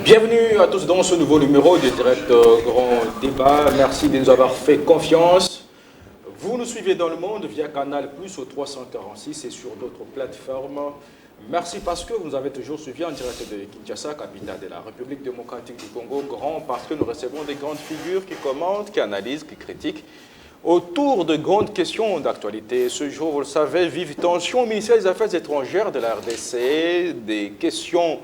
Bienvenue à tous dans ce nouveau numéro du Direct Grand Débat. Merci de nous avoir fait confiance. Vous nous suivez dans le monde via Canal Plus au 346 et sur d'autres plateformes. Merci parce que vous nous avez toujours suivis en direct de Kinshasa, capitale de la République démocratique du Congo. Grand parce que nous recevons des grandes figures qui commentent, qui analysent, qui critiquent autour de grandes questions d'actualité. Ce jour, vous le savez, vive tension au ministère des Affaires étrangères de la RDC, des questions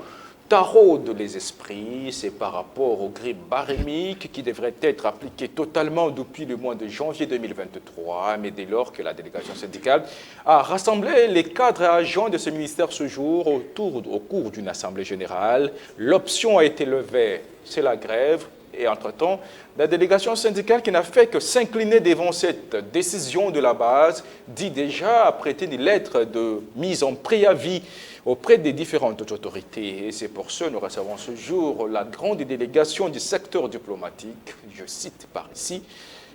taraudent les esprits, c'est par rapport aux grilles barémiques qui devraient être appliquées totalement depuis le mois de janvier 2023, mais dès lors que la délégation syndicale a rassemblé les cadres et agents de ce ministère ce jour au cours d'une assemblée générale, l'option a été levée, c'est la grève. Et entre-temps, la délégation syndicale qui n'a fait que s'incliner devant cette décision de la base dit déjà prêter des lettres de mise en préavis auprès des différentes autorités. Et c'est pour ça que nous recevons ce jour la grande délégation du secteur diplomatique, je cite par ici,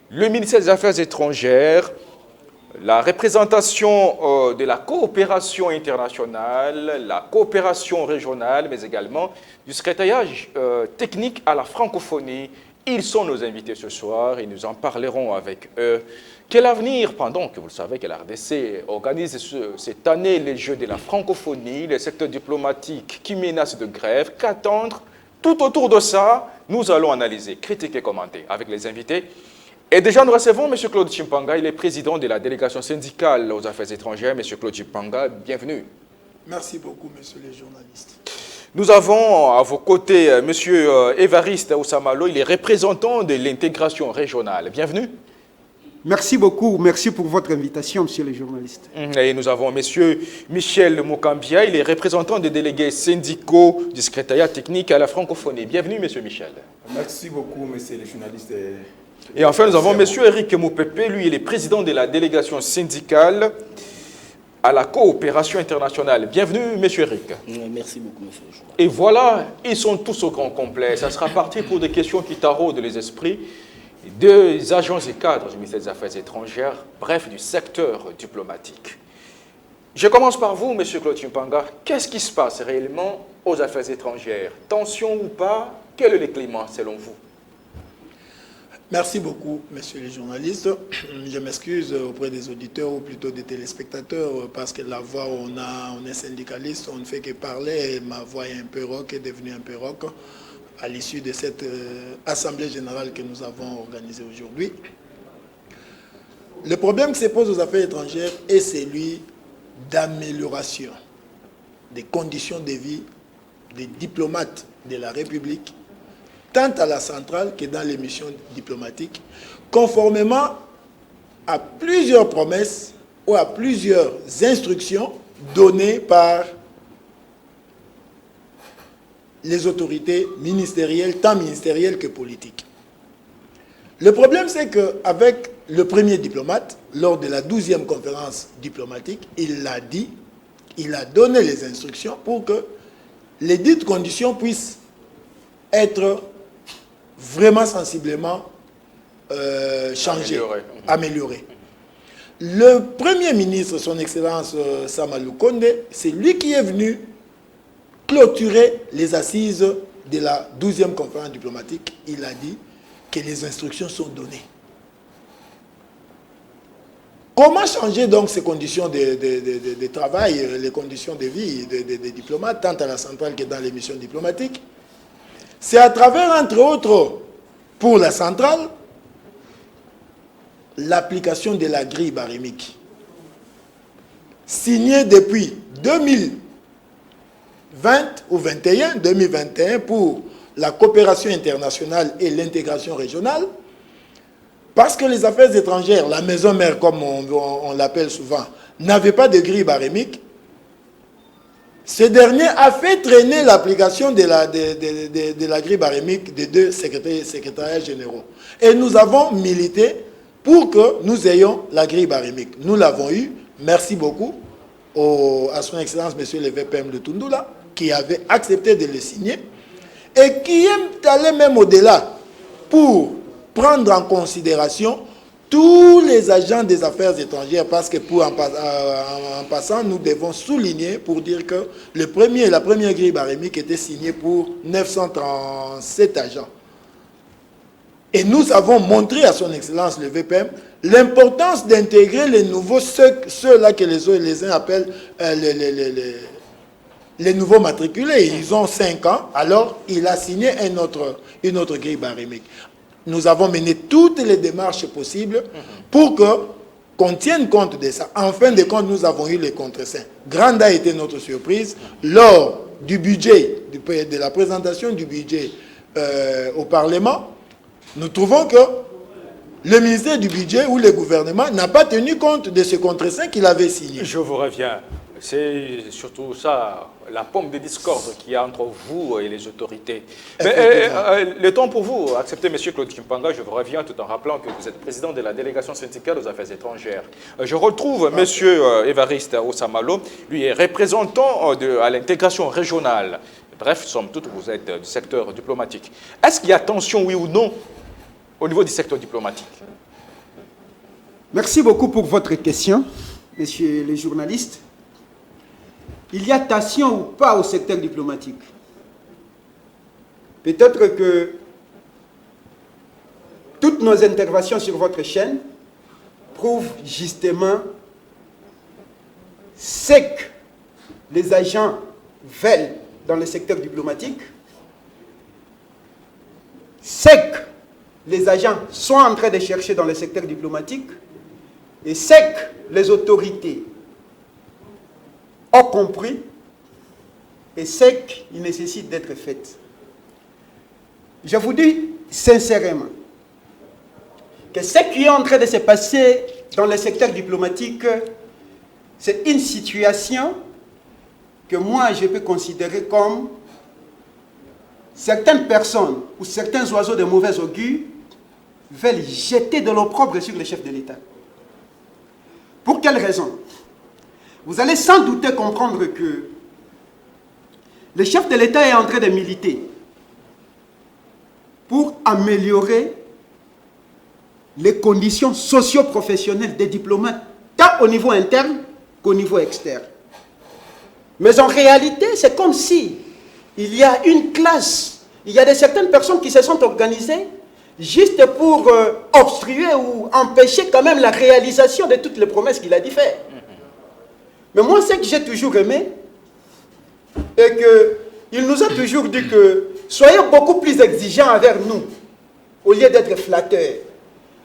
le ministère des Affaires étrangères, la représentation de la coopération internationale, la coopération régionale, mais également du secrétariat technique à la francophonie. Ils sont nos invités ce soir et nous en parlerons avec eux. Quel avenir, pendant que vous le savez que la RDC organise cette année les Jeux de la francophonie, le secteur diplomatique qui menace de grève, qu'attendre? Tout autour de ça, nous allons analyser, critiquer, commenter avec les invités. Et déjà, nous recevons M. Claude Chimpanga, il est président de la délégation syndicale aux affaires étrangères. M. Claude Chimpanga, bienvenue. Merci beaucoup, messieurs les journalistes. Nous avons à vos côtés M. Évariste Ousamalo, il est représentant de l'intégration régionale. Bienvenue. Merci beaucoup, merci pour votre invitation, monsieur les journalistes. Et nous avons M. Michel Mokambia, il est représentant des délégués syndicaux du secrétariat technique à la francophonie. Bienvenue, M. Michel. Merci beaucoup, messieurs les journalistes. Et enfin, nous avons M. Eric Moupepe, lui, il est président de la délégation syndicale à la coopération internationale. Bienvenue, M. Eric. Merci beaucoup, M. le journaliste. Et voilà, ils sont tous au grand complet. Ça sera parti pour des questions qui taraudent les esprits des agents et cadres du ministère des Affaires étrangères, bref, du secteur diplomatique. Je commence par vous, M. Claude Chimpanga. Qu'est-ce qui se passe réellement aux affaires étrangères? Tension ou pas? Quel est le climat selon vous? Merci beaucoup, messieurs les journalistes. Je m'excuse auprès des auditeurs ou plutôt des téléspectateurs parce que la voix, on est syndicaliste, on ne fait que parler et ma voix est un peu rauque, est devenue un peu rauque à l'issue de cette assemblée générale que nous avons organisée aujourd'hui. Le problème qui se pose aux affaires étrangères est celui d'amélioration des conditions de vie des diplomates de la République, tant à la centrale que dans les missions diplomatiques, conformément à plusieurs promesses ou à plusieurs instructions données par les autorités ministérielles, tant ministérielles que politiques. Le problème, c'est qu'avec le premier diplomate, lors de la 12e conférence diplomatique, il l'a dit, il a donné les instructions pour que les dites conditions puissent être vraiment sensiblement changé, amélioré. Le Premier ministre, son Excellence Samalou Konde, c'est lui qui est venu clôturer les assises de la 12e conférence diplomatique. Il a dit que les instructions sont données. Comment changer donc ces conditions de travail, les conditions de vie des diplomates, tant à la centrale que dans les missions diplomatiques? C'est à travers, entre autres, pour la centrale, l'application de la grille barémique, signée depuis 2020 ou 2021 pour la coopération internationale et l'intégration régionale, parce que les affaires étrangères, la maison mère comme on l'appelle souvent, n'avait pas de grille barémique. Ce dernier a fait traîner l'application de la grille barémique des deux secrétariats généraux. Et nous avons milité pour que nous ayons la grille barémique. Nous l'avons eu. Merci beaucoup à son Excellence, M. le VPM de Tundula, qui avait accepté de le signer et qui est allé même au-delà pour prendre en considération tous les agents des affaires étrangères, parce que en passant, nous devons souligner pour dire que la première grille barémique était signée pour 937 agents. Et nous avons montré à son Excellence le VPM l'importance d'intégrer les nouveaux, ceux-là que les uns appellent les nouveaux matriculés. Ils ont 5 ans, alors il a signé une autre grille barémique. Nous avons mené toutes les démarches possibles pour qu'on tienne compte de ça. En fin de compte, nous avons eu les contre-saints. Grande a été notre surprise. Lors du budget, de la présentation du budget au Parlement, nous trouvons que le ministère du Budget ou le gouvernement n'a pas tenu compte de ce contre-saint qu'il avait signé. Je vous reviens. C'est surtout ça, la pomme de discorde qu'il y a entre vous et les autorités. Mais le temps pour vous, acceptez, M. Claude Chimpanga, je vous reviens tout en rappelant que vous êtes président de la délégation syndicale aux affaires étrangères. Je retrouve M. Évariste Osamalo, lui est représentant à l'intégration régionale. Bref, somme toute, vous êtes du secteur diplomatique. Est-ce qu'il y a tension, oui ou non, au niveau du secteur diplomatique? Merci beaucoup pour votre question, messieurs les journalistes. Il y a tension ou pas au secteur diplomatique? Peut-être que toutes nos interventions sur votre chaîne prouvent justement ce que les agents veulent dans le secteur diplomatique, ce que les agents sont en train de chercher dans le secteur diplomatique et ce que les autorités ont compris et ce qui nécessite d'être fait. Je vous dis sincèrement que ce qui est en train de se passer dans le secteur diplomatique, c'est une situation que moi je peux considérer comme certaines personnes ou certains oiseaux de mauvais augure veulent jeter de l'opprobre sur le chef de l'État. Pour quelle raison? Vous allez sans doute comprendre que le chef de l'État est en train de militer pour améliorer les conditions socio-professionnelles des diplomates, tant au niveau interne qu'au niveau externe. Mais en réalité, c'est comme si il y a une classe, il y a certaines personnes qui se sont organisées juste pour obstruer ou empêcher quand même la réalisation de toutes les promesses qu'il a dit faire. Mais moi, ce que j'ai toujours aimé, est qu'il nous a toujours dit que soyez beaucoup plus exigeants envers nous, au lieu d'être flatteurs.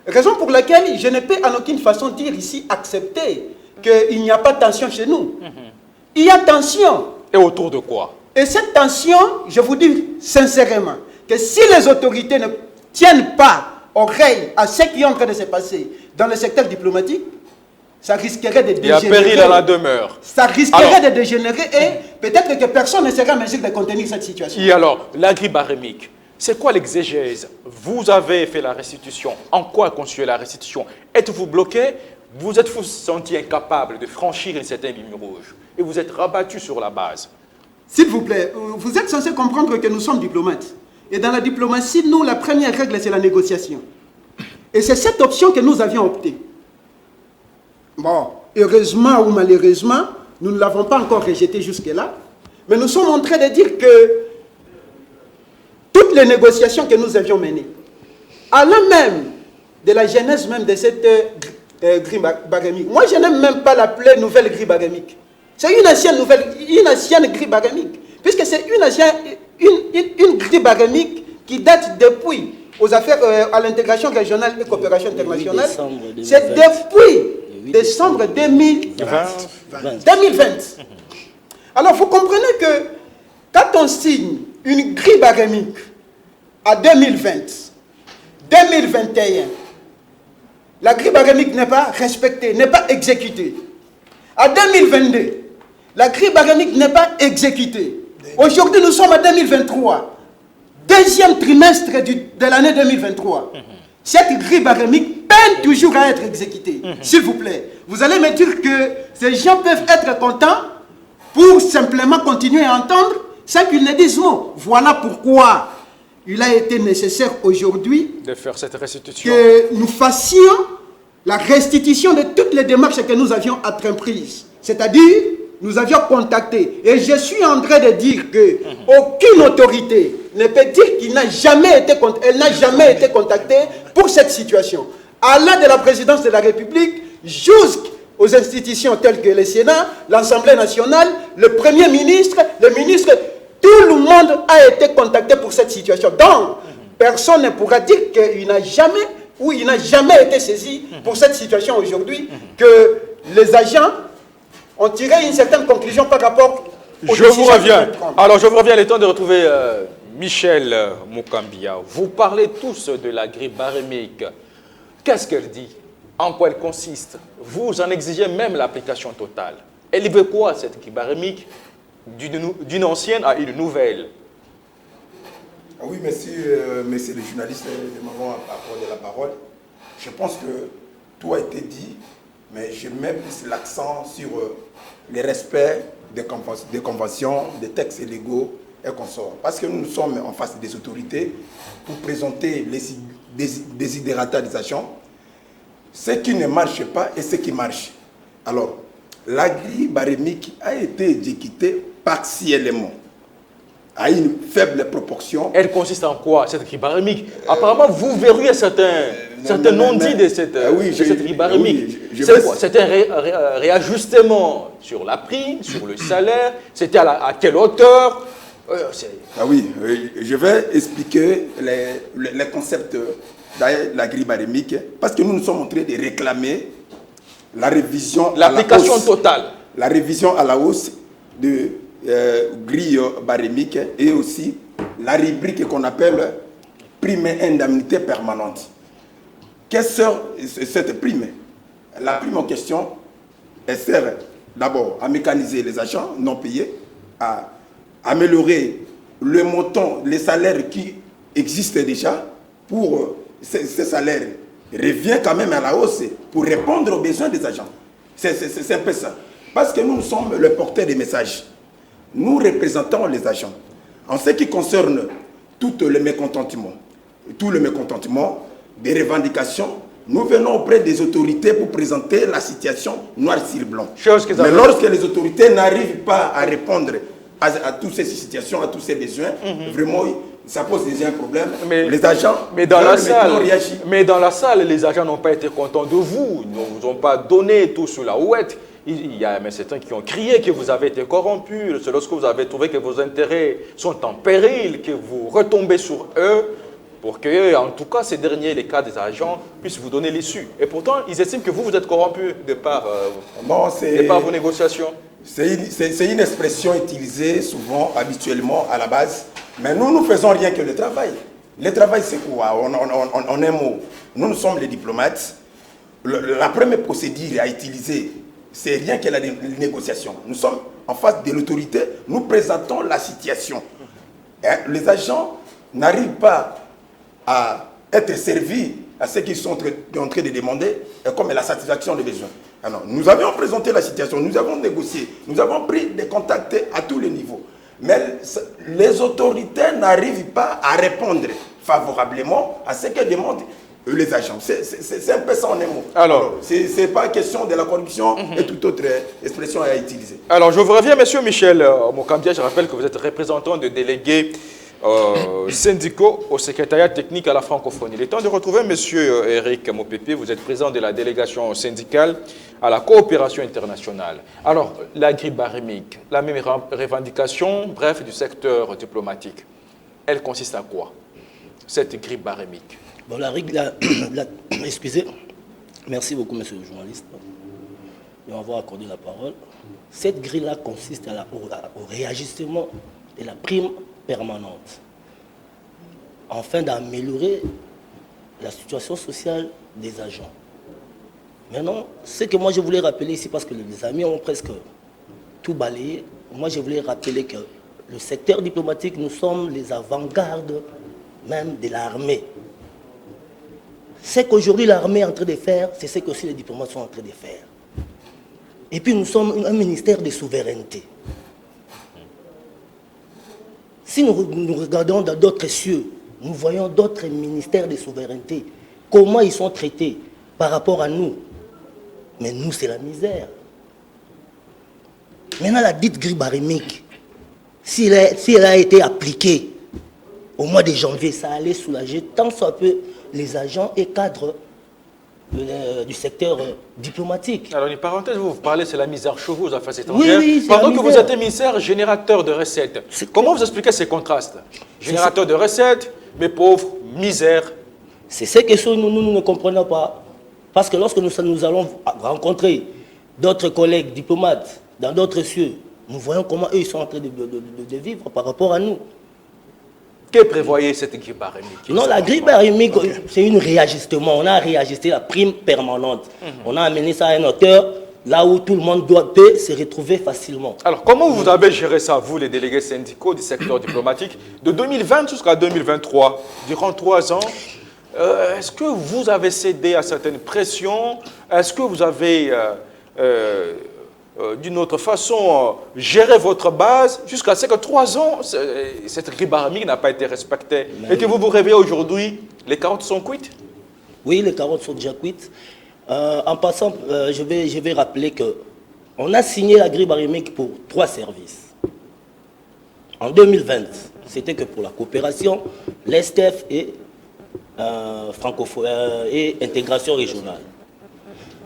Raison pour laquelle je ne peux en aucune façon dire ici, accepter qu'il n'y a pas de tension chez nous. Il y a tension. Et autour de quoi? Et cette tension, je vous dis sincèrement, que si les autorités ne tiennent pas oreille à ce qui est en train de se passer dans le secteur diplomatique, ça risquerait de dégénérer. Il y a péril à la demeure. Ça risquerait de dégénérer et peut-être que personne ne serait en mesure de contenir cette situation. Et alors, l'agri-barémique, c'est quoi l'exégèse? Vous avez fait la restitution. En quoi consiste la restitution? Êtes-vous bloqué? Vous êtes-vous senti incapable de franchir une certaine ligne rouge? Et vous êtes rabattu sur la base? S'il vous plaît, vous êtes censé comprendre que nous sommes diplomates. Et dans la diplomatie, nous, la première règle, c'est la négociation. Et c'est cette option que nous avions optée. Bon, heureusement ou malheureusement, nous ne l'avons pas encore rejetée jusque-là. Mais nous sommes en train de dire que toutes les négociations que nous avions menées, allant même de la genèse même de cette grille barémique. Moi, je n'aime même pas l'appeler nouvelle grille barémique. C'est une ancienne grille barémique. Puisque c'est une grille barémique qui date depuis aux affaires à l'intégration régionale et coopération internationale. C'est depuis décembre 2020. Alors, vous comprenez que quand on signe une grille barémique à 2020, 2021, la grille barémique n'est pas respectée, n'est pas exécutée. À 2022, la grille barémique n'est pas exécutée. Aujourd'hui, nous sommes en 2023, deuxième trimestre de l'année 2023. Cette grille barémique peine toujours à être exécutée. S'il vous plaît, vous allez me dire que ces gens peuvent être contents pour simplement continuer à entendre ce qu'ils ne disent mot. Voilà pourquoi il a été nécessaire aujourd'hui de faire cette restitution, que nous fassions la restitution de toutes les démarches que nous avions entreprises. C'est-à-dire, nous avions contacté. Et je suis en train de dire que aucune autorité ne peut dire qu'elle n'a jamais été contactée pour cette situation. Allant de la présidence de la République jusqu'aux institutions telles que le Sénat, l'Assemblée nationale, le Premier ministre, le ministre, tout le monde a été contacté pour cette situation. Donc, personne ne pourra dire qu'il n'a jamais été saisi pour cette situation aujourd'hui, que les agents ont tiré une certaine conclusion par rapport aux Je vous reviens. qu'ils prennent. Alors, je vous reviens, il est temps de retrouver Michel Mukambia. Vous parlez tous de la grippe barémique. Qu'est-ce qu'elle dit? En quoi elle consiste? Vous en exigez même l'application totale. Elle veut quoi, cette grippe barémique, d'une ancienne à une nouvelle? Oui, monsieur le journaliste, nous m'avons accordé la parole. Je pense que tout a été dit, mais je mets plus l'accent sur le respect des conventions, des textes légaux et consorts. Parce que nous sommes en face des autorités pour présenter les désidérata des agents, ce qui ne marche pas et ce qui marche. Alors, la grille barémique a été exécutée partiellement, à une faible proportion. Elle consiste en quoi, cette grippe barémique? Apparemment, vous verriez certains non-dits de cette grippe barémique. C'est quoi? C'était un réajustement sur la prime, sur le salaire. C'était à quelle hauteur? Je vais expliquer les concepts de la grille barémique, parce que nous nous sommes en train de réclamer la révision, l'application totale. La révision à la hausse de grille barémique et aussi la rubrique qu'on appelle prime et indemnité permanente. Qu'est-ce que cette prime? La prime en question, elle sert d'abord à mécaniser les agents non payés, à améliorer le montant, les salaires qui existent déjà. Pour ces salaires revient quand même à la hausse pour répondre aux besoins des agents. C'est un peu ça. Parce que nous sommes le porteur des messages. Nous représentons les agents. En ce qui concerne tout le mécontentement des revendications, nous venons auprès des autorités pour présenter la situation noir sur blanc. Mais lorsque les autorités n'arrivent pas à répondre à toutes ces situations, à tous ces besoins, vraiment, ça pose déjà un problème. Les agents, mais dans la salle, les agents n'ont pas été contents de vous. Ils ne vous ont pas donné tout sous la houette. Il y a même certains qui ont crié que vous avez été corrompu. C'est lorsque vous avez trouvé que vos intérêts sont en péril, que vous retombez sur eux, pour que, en tout cas, ces derniers, les cas des agents, puissent vous donner l'issue. Et pourtant, ils estiment que vous êtes corrompu de par vos négociations. C'est une expression utilisée souvent, habituellement, à la base. Mais nous ne faisons rien que le travail. Le travail, c'est quoi? En un mot, nous sommes les diplomates. La première procédure à utiliser, c'est rien que la négociation. Nous sommes en face de l'autorité, nous présentons la situation. Les agents n'arrivent pas à être servis à ce qu'ils sont en train de demander, comme la satisfaction des besoins. Alors, nous avions présenté la situation, nous avons négocié, nous avons pris des contacts à tous les niveaux. Mais les autorités n'arrivent pas à répondre favorablement à ce que demandent les agents. C'est un peu ça en un mot. Alors, ce n'est pas question de la corruption et toute autre expression à utiliser. Alors, je vous reviens, monsieur Michel Mukambia. Je rappelle que vous êtes représentant de délégués syndicaux au secrétariat technique à la francophonie. Il est temps de retrouver monsieur Eric Mopepe. Vous êtes président de la délégation syndicale à la coopération internationale. Alors, la grippe barémique, la même revendication, bref, du secteur diplomatique, elle consiste à quoi, cette grippe barémique? Bon, excusez, merci beaucoup, monsieur le journaliste, de m'avoir accordé la parole. Cette grille-là consiste au réajustement de la prime permanente, afin d'améliorer la situation sociale des agents. Maintenant, ce que moi je voulais rappeler ici, parce que les amis ont presque tout balayé, moi je voulais rappeler que le secteur diplomatique, nous sommes les avant-gardes même de l'armée. Ce qu'aujourd'hui l'armée est en train de faire, c'est ce que aussi les diplomates sont en train de faire. Et puis nous sommes un ministère de souveraineté. Si nous regardons dans d'autres cieux, nous voyons d'autres ministères de souveraineté, comment ils sont traités. par rapport à nous. Mais nous, c'est la misère. Maintenant, la dite grille barémique, si elle a été appliquée au mois de janvier, ça allait soulager tant soit peu les agents et cadres du secteur diplomatique. Alors, une parenthèse, vous parlez, c'est la misère chez vous, aux affaires étrangères. Oui, c'est pendant la que vous misère. êtes émissaire générateur de recettes. Comment vous expliquez ces contrastes? Générateur de recettes, mais pauvres, misère. C'est ce que nous ne comprenons pas. Parce que lorsque nous allons rencontrer d'autres collègues diplomates dans d'autres cieux, nous voyons comment eux ils sont en train de vivre par rapport à nous. Que prévoyait cette grille barémique? Non, la grille barémique, c'est un réajustement. On a réajusté la prime permanente. On a amené ça à un hauteur là où tout le monde peut se retrouver facilement. Alors, comment vous avez géré ça, vous, les délégués syndicaux du secteur diplomatique, de 2020 jusqu'à 2023, durant 3 ans? Est-ce que vous avez cédé à certaines pressions? Est-ce que vous avez, d'une autre façon, géré votre base jusqu'à ce que 3 ans, cette grille barémique n'a pas été respectée? Et que vous vous réveillez aujourd'hui, les carottes sont cuites? Oui, les carottes sont déjà cuites. En passant, je vais rappeler qu'on a signé la grille barémique pour 3 services. En 2020, c'était que pour la coopération, l'ESTEF et et intégration régionale.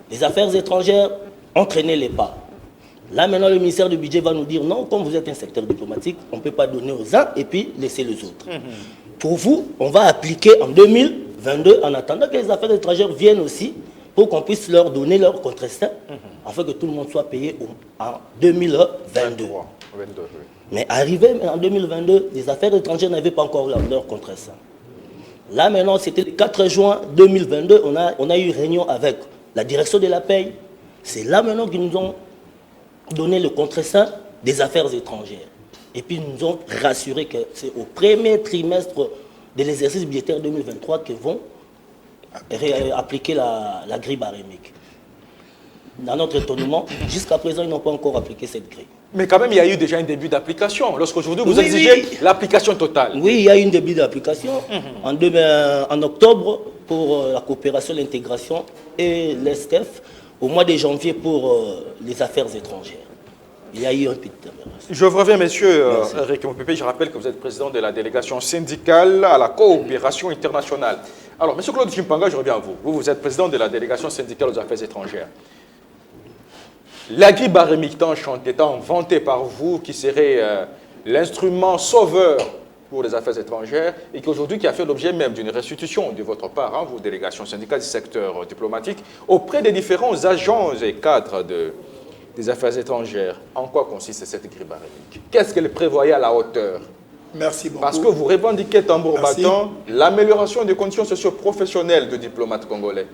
Les affaires étrangères ont traîné les pas. Là, maintenant, le ministère du Budget va nous dire non, comme vous êtes un secteur diplomatique, on ne peut pas donner aux uns et puis laisser les autres. Pour vous, on va appliquer en 2022, en attendant que les affaires étrangères viennent aussi, pour qu'on puisse leur donner leur contre-instinct, afin que tout le monde soit payé en 2022. Mais arrivé en 2022, les affaires étrangères n'avaient pas encore leur contre-instinct. Là, maintenant, c'était le 4 juin 2022, on a eu réunion avec la direction de la paye. C'est là, maintenant, qu'ils nous ont donné le contre-instinct des affaires étrangères. Et puis, ils nous ont rassuré que c'est au premier trimestre de l'exercice budgétaire 2023 qu'ils vont appliquer la grille barémique. Dans notre étonnement, jusqu'à présent, ils n'ont pas encore appliqué cette grille. Mais quand même, il y a eu déjà un début d'application. Lorsqu'aujourd'hui, vous exigez l'application totale. Oui, il y a eu un début d'application en octobre pour la coopération, l'intégration et l'ESTEF, au mois de janvier pour les affaires étrangères. Il y a eu un petit amélioration. Je vous reviens, monsieur Eric Mopépé. Je rappelle que vous êtes président de la délégation syndicale à la coopération internationale. Alors, monsieur Claude Chimpanga, je reviens à vous. Vous êtes président de la délégation syndicale aux affaires étrangères. La grille barémique tant chantée, tant vantée par vous, qui serait l'instrument sauveur pour les affaires étrangères et qui a fait l'objet même d'une restitution de votre part, vos délégations syndicales du secteur diplomatique, auprès des différents agents et cadres des affaires étrangères. En quoi consiste cette grille barémique? Qu'est-ce qu'elle prévoyait à la hauteur? Merci beaucoup. Parce que vous revendiquez tambour battant l'amélioration des conditions socio-professionnelles de diplomates congolais.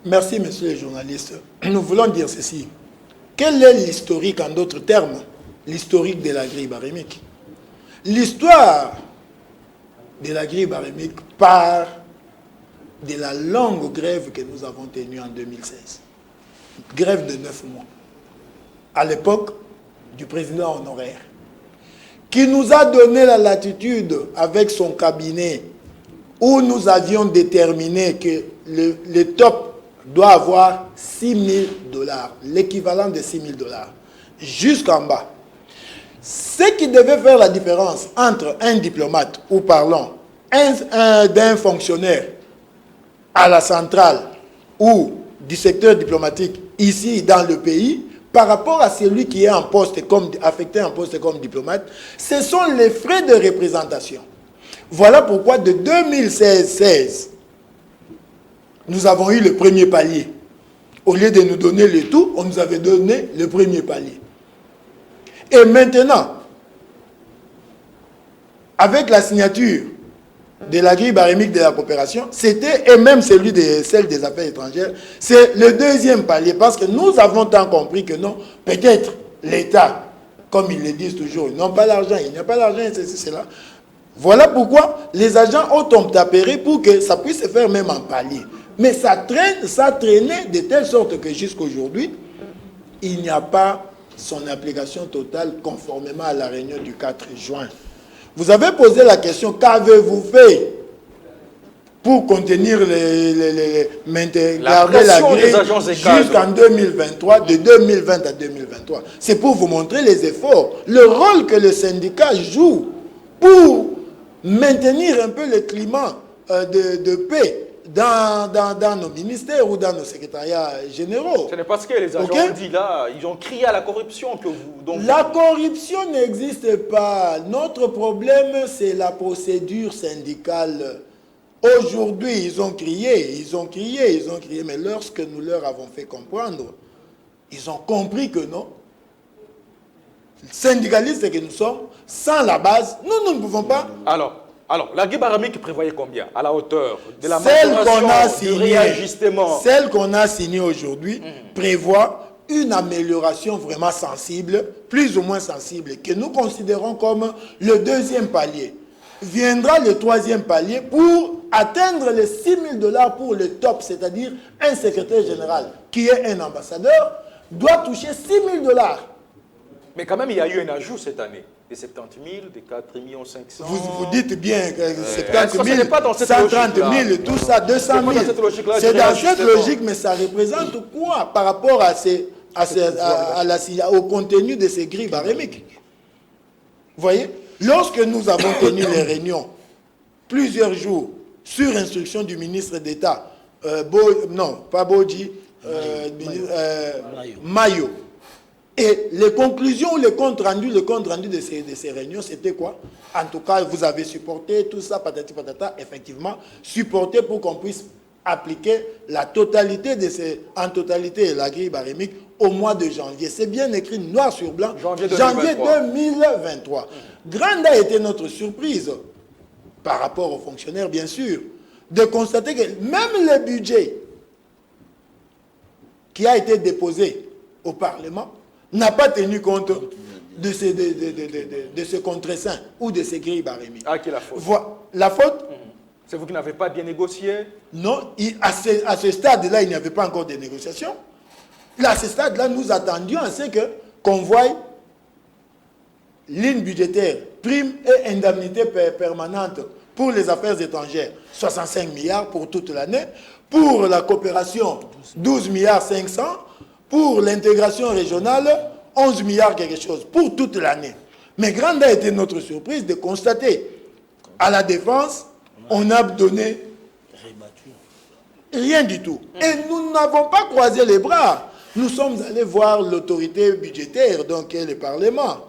Merci, messieurs les journalistes. Nous voulons dire ceci. Quel est l'historique, en d'autres termes, l'historique de la grille barémique? L'histoire de la grille barémique part de la longue grève que nous avons tenue en 2016. Grève de 9 mois. À l'époque du président honoraire, qui nous a donné la latitude avec son cabinet, où nous avions déterminé que le top doit avoir 6 000 $, l'équivalent de 6 000 $, jusqu'en bas. Ce qui devait faire la différence entre un diplomate, ou parlons d'un fonctionnaire à la centrale ou du secteur diplomatique ici dans le pays, par rapport à celui qui est affecté en poste comme diplomate, ce sont les frais de représentation. Voilà pourquoi de 2016, nous avons eu le premier palier. Au lieu de nous donner le tout, on nous avait donné le premier palier. Et maintenant, avec la signature de la grille barémique de la coopération, c'était, et même celle des affaires étrangères, c'est le deuxième palier, parce que nous avons tant compris que non, peut-être l'État, comme ils le disent toujours, ils n'ont pas l'argent, il n'y a pas l'argent, c'est cela. Voilà pourquoi les agents ont obtapéré pour que ça puisse se faire même en palier. Mais ça traînait de telle sorte que jusqu'aujourd'hui, il n'y a pas son application totale conformément à la réunion du 4 juin. Vous avez posé la question, qu'avez-vous fait pour contenir garder la pression des grille agences et cadres. jusqu'en 2023, de 2020 à 2023. C'est pour vous montrer les efforts, le rôle que le syndicat joue pour maintenir un peu le climat de paix dans nos ministères ou dans nos secrétariats généraux. Ce n'est pas ce que les agents Ok? ont dit là. Ils ont crié à la corruption que vous... Donc, La corruption n'existe pas. Notre problème, c'est la procédure syndicale. Aujourd'hui, ils ont crié, mais lorsque nous leur avons fait comprendre, ils ont compris que non. Syndicalistes que nous sommes, sans la base, nous ne pouvons pas. Alors, la grille baramique prévoyait combien? À la hauteur de la Celle qu'on a majoration, du signée, réajustement. celle qu'on a signée aujourd'hui prévoit une amélioration vraiment sensible, plus ou moins sensible, que nous considérons comme le deuxième palier. Viendra le troisième palier pour atteindre les 6 000 $ pour le top, c'est-à-dire un secrétaire général qui est un ambassadeur doit toucher 6 000 $. Mais quand même, il y a eu un ajout cette année. Des 70 000, des 4 500 000. Vous dites bien que est-ce 70 que ce 000, n'est pas dans cette 130 000, logique-là? tout ça, 200 000. C'est pas dans cette logique-là, C'est du dans cette réajustement. logique, mais ça représente quoi par rapport au contenu de ces grilles barémiques? Vous voyez, lorsque nous avons tenu les réunions, plusieurs jours, sur instruction du ministre d'État, non, pas Bodji, Mayo. Et les conclusions, le compte rendu de ces réunions, c'était quoi? En tout cas, vous avez supporté tout ça, patati patata, effectivement, supporté pour qu'on puisse appliquer la totalité en totalité la grille barémique au mois de janvier. C'est bien écrit noir sur blanc. Janvier 2023. Grande a été notre surprise, par rapport aux fonctionnaires, bien sûr, de constater que même le budget qui a été déposé au Parlement n'a pas tenu compte de ce contre-saint ou de ces grilles barémiques. Ah, qui est la faute? La faute? C'est vous qui n'avez pas bien négocié? Non, à ce stade-là, il n'y avait pas encore de négociations. Là, à ce stade-là, nous attendions à ce qu'on voie ligne budgétaire, prime et indemnité permanente pour les affaires étrangères, 65 milliards pour toute l'année. Pour la coopération, 12 milliards 500. Pour l'intégration régionale, 11 milliards quelque chose, pour toute l'année. Mais grande a été notre surprise de constater, à la défense, on a donné rien du tout. Et nous n'avons pas croisé les bras. Nous sommes allés voir l'autorité budgétaire, donc le Parlement.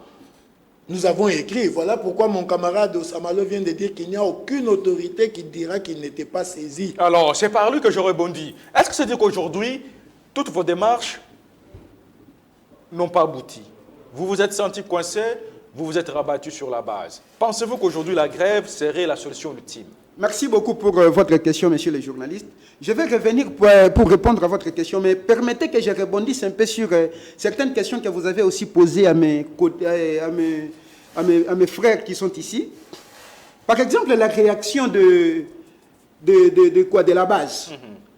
Nous avons écrit, voilà pourquoi mon camarade Osamalo vient de dire qu'il n'y a aucune autorité qui dira qu'il n'était pas saisi. Alors, c'est par lui que je rebondis. Est-ce que c'est dire qu'aujourd'hui, toutes vos démarches n'ont pas abouti? Vous vous êtes senti coincé, vous vous êtes rabattu sur la base. Pensez-vous qu'aujourd'hui la grève serait la solution ultime? Merci beaucoup pour votre question, monsieur le journaliste. Je vais revenir pour répondre à votre question, mais permettez que je rebondisse un peu sur certaines questions que vous avez aussi posées à mes frères qui sont ici. Par exemple, la réaction de la base.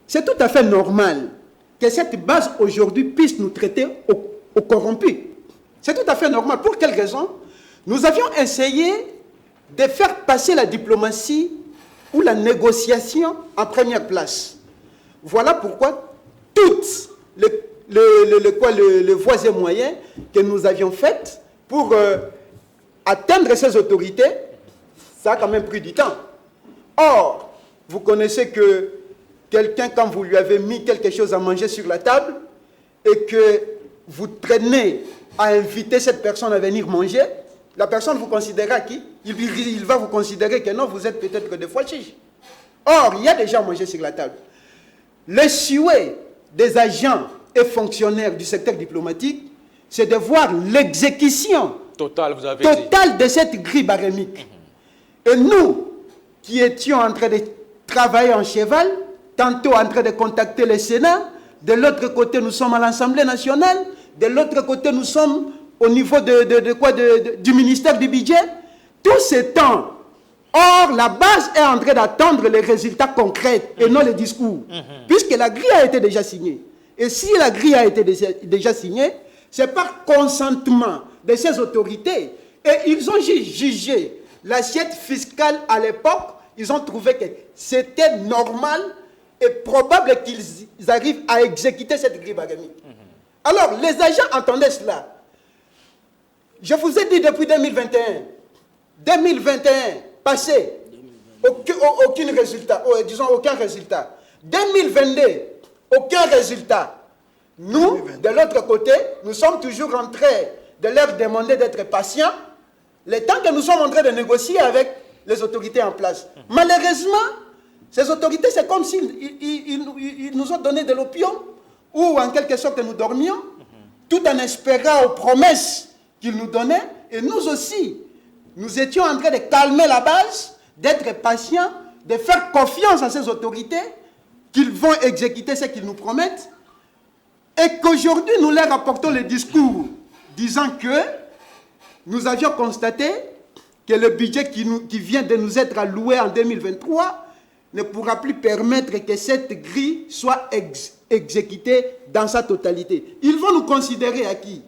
C'est tout à fait normal que cette base aujourd'hui puisse nous traiter au corrompus. C'est tout à fait normal. Pour quelle raison? Nous avions essayé de faire passer la diplomatie ou la négociation en première place. Voilà pourquoi toutes les voies et moyens que nous avions faites pour atteindre ces autorités, ça a quand même pris du temps. Or, vous connaissez que quelqu'un, quand vous lui avez mis quelque chose à manger sur la table et que vous traînez à inviter cette personne à venir manger, la personne vous considérera qui? Il va vous considérer que non, vous êtes peut-être que des fois chiches. Or, il y a déjà à manger sur la table. Le souhait des agents et fonctionnaires du secteur diplomatique, c'est de voir l'exécution totale de cette grille barémique. Et nous, qui étions en train de travailler en cheval, tantôt en train de contacter le Sénat, de l'autre côté, nous sommes à l'Assemblée nationale, de l'autre côté, nous sommes au niveau du ministère du budget. Tout ce temps, or, la base est en train d'attendre les résultats concrets et non les discours. Puisque la grille a été déjà signée. Et si la grille a été déjà signée, c'est par consentement de ces autorités. Et ils ont jugé l'assiette fiscale à l'époque ils ont trouvé que c'était normal et probable qu'ils arrivent à exécuter cette grille bagamique. Alors, les agents entendaient cela. Je vous ai dit depuis 2021, passé, aucun résultat, disons aucun résultat. 2022, aucun résultat. Nous, de l'autre côté, nous sommes toujours en train de leur demander d'être patients, le temps que nous sommes en train de négocier avec les autorités en place. Malheureusement, ces autorités, c'est comme s'ils nous ont donné de l'opium, ou en quelque sorte nous dormions, tout en espérant aux promesses qu'ils nous donnaient, et nous aussi, nous étions en train de calmer la base, d'être patients, de faire confiance à ces autorités, qu'ils vont exécuter ce qu'ils nous promettent, et qu'aujourd'hui nous leur apportons le discours disant que nous avions constaté que le budget qui vient de nous être alloué en 2023 ne pourra plus permettre que cette grille soit exécutée dans sa totalité. Ils vont nous considérer acquis.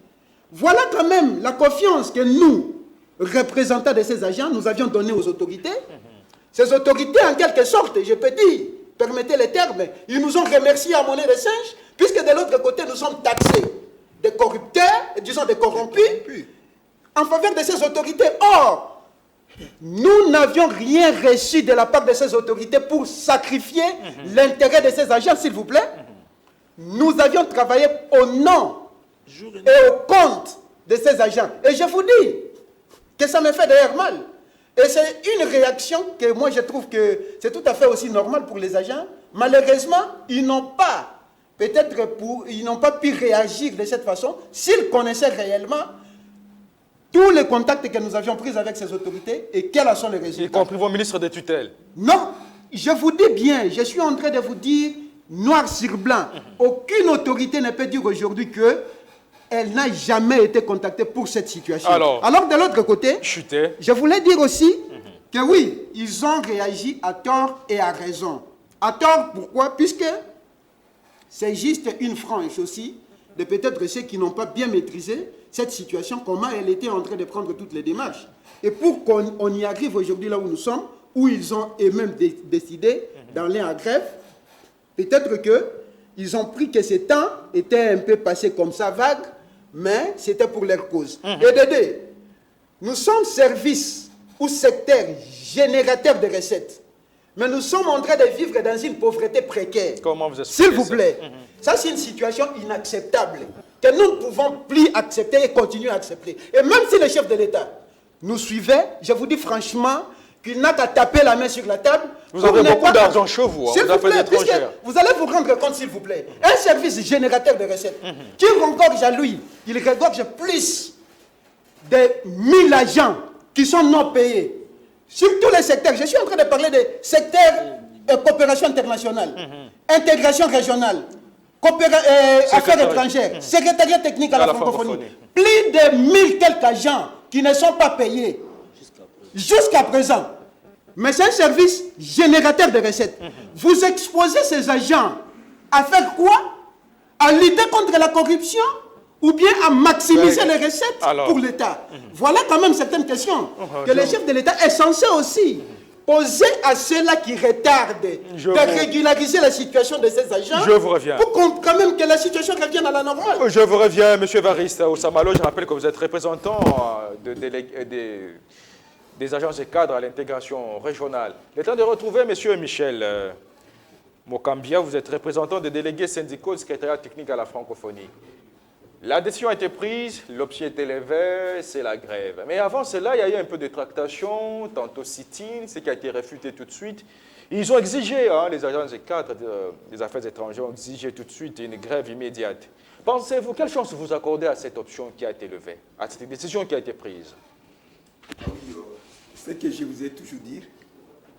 Voilà quand même la confiance que nous, représentants de ces agents, nous avions donnée aux autorités. Ces autorités, en quelque sorte, je peux dire, permettez les termes, ils nous ont remerciés à monnaie de singe, puisque de l'autre côté, nous sommes taxés de corrupteurs, disons de corrompus, en faveur de ces autorités. Or, nous n'avions rien reçu de la part de ces autorités pour sacrifier l'intérêt de ces agents, s'il vous plaît. Nous avions travaillé au nom et au compte de ces agents. Et je vous dis que ça me fait d'ailleurs mal. Et c'est une réaction que moi je trouve que c'est tout à fait aussi normal pour les agents. Malheureusement, ils n'ont pas pu réagir de cette façon s'ils connaissaient réellement tous les contacts que nous avions pris avec ces autorités et quels sont les résultats. Y compris vos ministres de tutelle. Non, je vous dis bien, je suis en train de vous dire noir sur blanc. Aucune autorité ne peut dire aujourd'hui qu'elle n'a jamais été contactée pour cette situation. Alors de l'autre côté, je voulais dire aussi que oui, ils ont réagi à tort et à raison. À tort, pourquoi? Puisque c'est juste une frange aussi de peut-être ceux qui n'ont pas bien maîtrisé cette situation, comment elle était en train de prendre toutes les démarches. Et pour qu'on y arrive aujourd'hui là où nous sommes, où ils ont eux-mêmes décidé d'aller en grève, peut-être qu'ils ont pris que ce temps était un peu passé comme ça, vague, mais c'était pour leur cause. Et de deux, nous sommes service ou secteur générateur de recettes. Mais nous sommes en train de vivre dans une pauvreté précaire. Comment vous expliquez s'il vous plaît, ça c'est une situation inacceptable que nous ne pouvons plus accepter et continuer à accepter. Et même si le chef de l'État nous suivait, je vous dis franchement qu'il n'a qu'à taper la main sur la table. Vous avez beaucoup d'argent chez vous, s'il vous plaît, vous allez vous rendre compte, s'il vous plaît. Un service générateur de recettes qui regorge à lui, il regorge plus de 1000 agents qui sont non payés. Sur tous les secteurs, je suis en train de parler des secteurs coopération internationale, intégration régionale, affaires étrangères, secrétariat technique à la francophonie. Plus de 1000 quelques agents qui ne sont pas payés jusqu'à présent. Mais c'est un service générateur de recettes. Vous exposez ces agents à faire quoi? À lutter contre la corruption ou bien à maximiser les recettes pour l'État? Voilà quand même certaines questions que le chef de l'État est censé aussi poser à ceux-là qui retardent de régulariser la situation de ces agents. Je vous reviens. Pour quand même que la situation revienne à la normale. Je vous reviens, M. Evariste Osamalo. Je rappelle que vous êtes représentant des agences et cadres à l'intégration régionale. Il est temps de retrouver M. Michel Mokambia. Vous êtes représentant des délégués syndicaux du secrétariat technique à la francophonie. La décision a été prise, l'option est élevée, c'est la grève. Mais avant cela, il y a eu un peu de tractation, tantôt sit-in, ce qui a été réfuté tout de suite. Ils ont exigé, les agences et cadres des affaires étrangères ont exigé tout de suite une grève immédiate. Pensez-vous, quelle chance vous accordez à cette option qui a été levée, à cette décision qui a été prise? Ce que je vous ai toujours dit,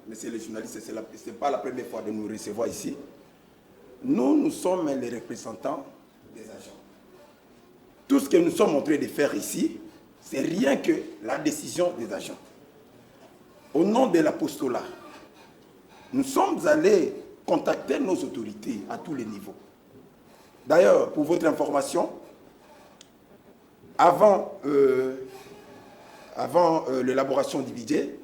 monsieur le journaliste, ce n'est pas la première fois de nous recevoir ici. Nous sommes les représentants des agents. Tout ce que nous sommes en train de faire ici, c'est rien que la décision des agents. Au nom de l'apostolat, nous sommes allés contacter nos autorités à tous les niveaux. D'ailleurs, pour votre information, avant l'élaboration du budget,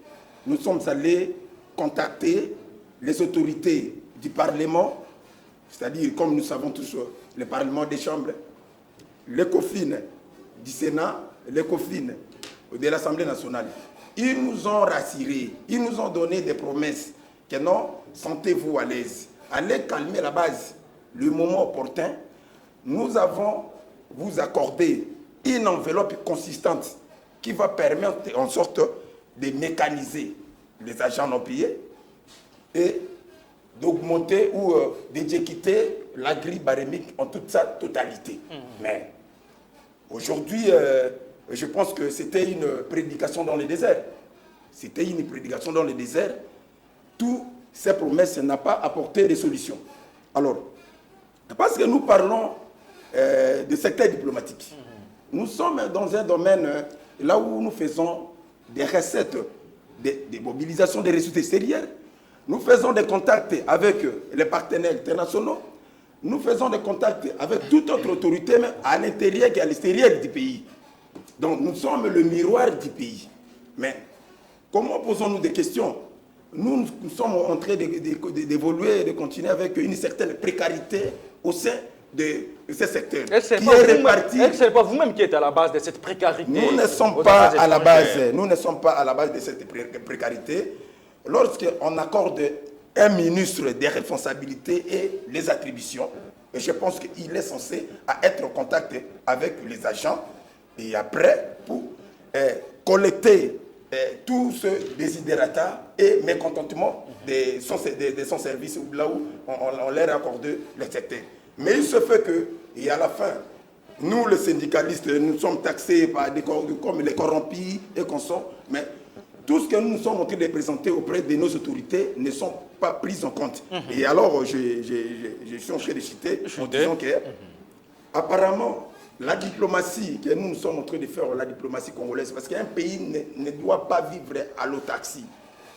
nous sommes allés contacté les autorités du Parlement, c'est-à-dire, comme nous savons tous, le Parlement des chambres, l'ECOFIN du Sénat, l'ECOFIN de l'Assemblée nationale. Ils nous ont rassurés, ils nous ont donné des promesses que non, sentez-vous à l'aise, allez calmer la base. Le moment opportun, nous avons vous accordé une enveloppe consistante qui va permettre en sorte de mécaniser les agents non payés et d'augmenter ou d'équiter la grille barémique en toute sa totalité. Mais aujourd'hui, je pense que c'était une prédication dans le désert. C'était une prédication dans le désert. Toutes ces promesses n'ont pas apporté de solutions. Alors, parce que nous parlons de secteur diplomatique, nous sommes dans un domaine là où nous faisons des recettes, des mobilisations des ressources extérieures. Nous faisons des contacts avec les partenaires internationaux. Nous faisons des contacts avec toute autre autorité, même à l'intérieur et à l'extérieur du pays. Donc nous sommes le miroir du pays. Mais comment posons-nous des questions? Nous sommes en train d'évoluer et de continuer avec une certaine précarité au sein de ce secteur. Est-ce que ce n'est pas vous-même qui êtes à la base de cette précarité? Nous ne sommes pas à la base. Nous ne sommes pas à la base de cette précarité. Lorsqu'on accorde un ministre des responsabilités et les attributions, et je pense qu'il est censé être en contact avec les agents et après pour collecter tout ce désidérata et mécontentement de son service là où on leur accorde le secteur. Mais il se fait que, et à la fin, nous les syndicalistes, nous sommes taxés par comme les corrompus et consorts, mais tout ce que nous sommes en train de présenter auprès de nos autorités ne sont pas pris en compte. Et alors, je suis en train de citer en disant que, apparemment, la diplomatie que nous sommes en train de faire, la diplomatie congolaise, parce qu'un pays ne doit pas vivre à l'autarcie.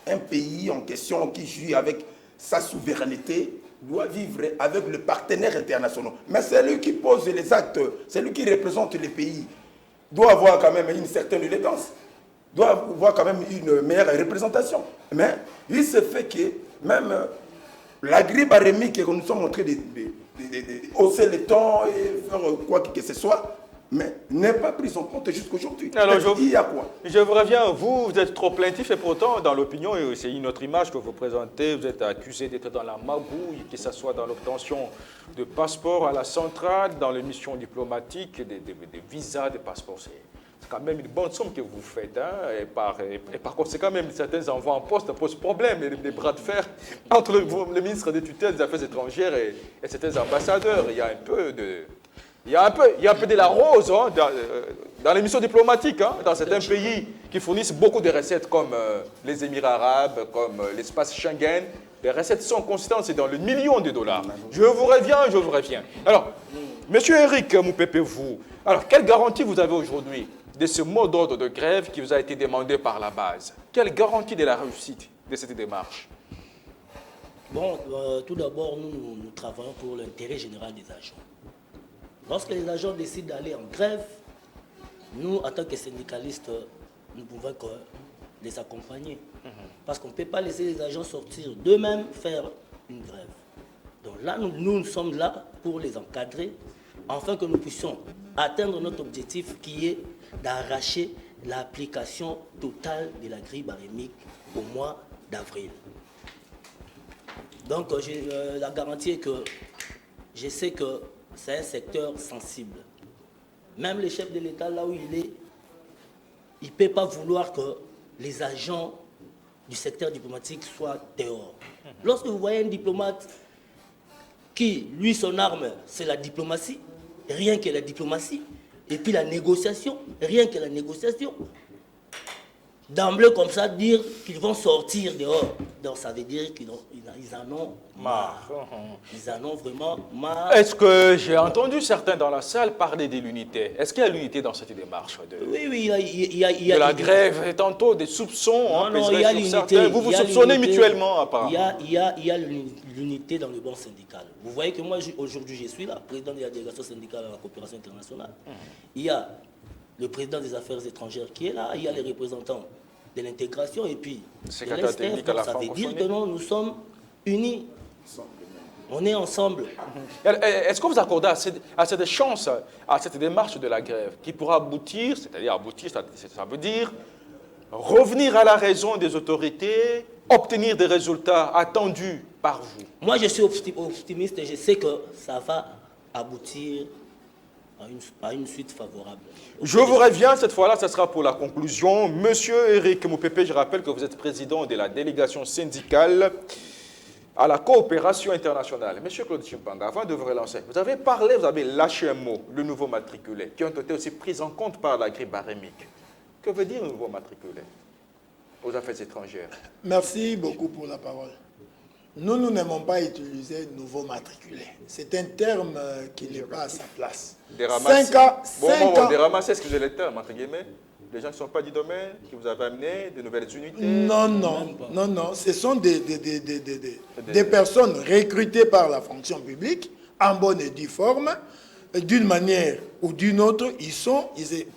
Un pays en question qui joue avec sa souveraineté doit vivre avec le partenaire international. Mais c'est lui qui pose les actes, c'est lui qui représente les pays, doit avoir quand même une certaine élégance, doit avoir quand même une meilleure représentation. Mais il se fait que même la grille barémique que nous sommes en train de hausser le ton et faire quoi que ce soit, mais n'est pas prise en compte jusqu'aujourd'hui. Alors, il y a quoi? Je vous reviens, vous êtes trop plaintif et pourtant, dans l'opinion, c'est une autre image que vous présentez, vous êtes accusé d'être dans la magouille, que ce soit dans l'obtention de passeports à la centrale, dans les missions diplomatiques, des visas, des passeports. C'est quand même une bonne somme que vous faites. Hein, et par conséquent, même certains envois en poste posent problème, des bras de fer entre le ministre des tutelles des Affaires étrangères et certains ambassadeurs. Il y a un peu de... Il y a un peu de la rose hein, dans les missions diplomatiques, hein, dans certains pays qui fournissent beaucoup de recettes comme les Émirats arabes, comme l'espace Schengen. Les recettes sont constantes, c'est dans le million de dollars. Je vous reviens. Alors, monsieur Eric Moupepe, vous, alors quelle garantie vous avez aujourd'hui de ce mot d'ordre de grève qui vous a été demandé par la base? Quelle garantie de la réussite de cette démarche? Bon, tout d'abord, nous travaillons pour l'intérêt général des agents. Lorsque les agents décident d'aller en grève, nous, en tant que syndicalistes, nous pouvons les accompagner. Parce qu'on ne peut pas laisser les agents sortir d'eux-mêmes faire une grève. Donc là, nous sommes là pour les encadrer, afin que nous puissions atteindre notre objectif qui est d'arracher l'application totale de la grille barémique au mois d'avril. Donc la garantie est que je sais que c'est un secteur sensible. Même le chef de l'État, là où il est, il ne peut pas vouloir que les agents du secteur diplomatique soient dehors. Lorsque vous voyez un diplomate qui, lui, son arme, c'est la diplomatie, rien que la diplomatie, et puis la négociation, rien que la négociation, d'emblée comme ça, dire qu'ils vont sortir dehors. Donc ça veut dire qu'ils en ont marre. Ils en ont vraiment marre. Est-ce que j'ai entendu certains dans la salle parler de l'unité? Est-ce qu'il y a l'unité dans cette démarche Oui, il y a de la grève et tantôt des soupçons? Non, il y a l'unité. Vous vous soupçonnez mutuellement, apparemment. Il y a l'unité dans le banc syndical. Vous voyez que moi, aujourd'hui, je suis là, président de la délégation syndicale à la coopération internationale. Il y a le président des affaires étrangères qui est là, il y a les représentants de l'intégration et puis de Secrétaire l'Est. technique à la Ça veut dire francophonie. que nous sommes unis. On est ensemble. Est-ce que vous accordez à cette chance, à cette démarche de la grève, qui pourra aboutir, c'est-à-dire aboutir, ça veut dire revenir à la raison des autorités, obtenir des résultats attendus par vous? Moi, je suis optimiste et je sais que ça va aboutir à une suite favorable. Je vous reviens, cette fois-là, ce sera pour la conclusion. Monsieur Eric Moupépé, je rappelle que vous êtes président de la délégation syndicale à la coopération internationale. Monsieur Claude Chimpanga, avant de vous relancer, vous avez parlé, vous avez lâché un mot, le nouveau matriculé, qui ont été aussi pris en compte par la grille barémique. Que veut dire le nouveau matriculé aux affaires étrangères? Merci beaucoup pour la parole. Nous n'aimons pas utiliser nouveau matriculé. C'est un terme qui n'est pas à sa place. Des ramasses. 5 ans, Des ramasses, excusez les termes, entre guillemets. Les gens qui ne sont pas du domaine, qui vous avez amené, de nouvelles unités. Non. Ce sont des personnes recrutées par la fonction publique, en bonne et due forme, d'une manière ou d'une autre.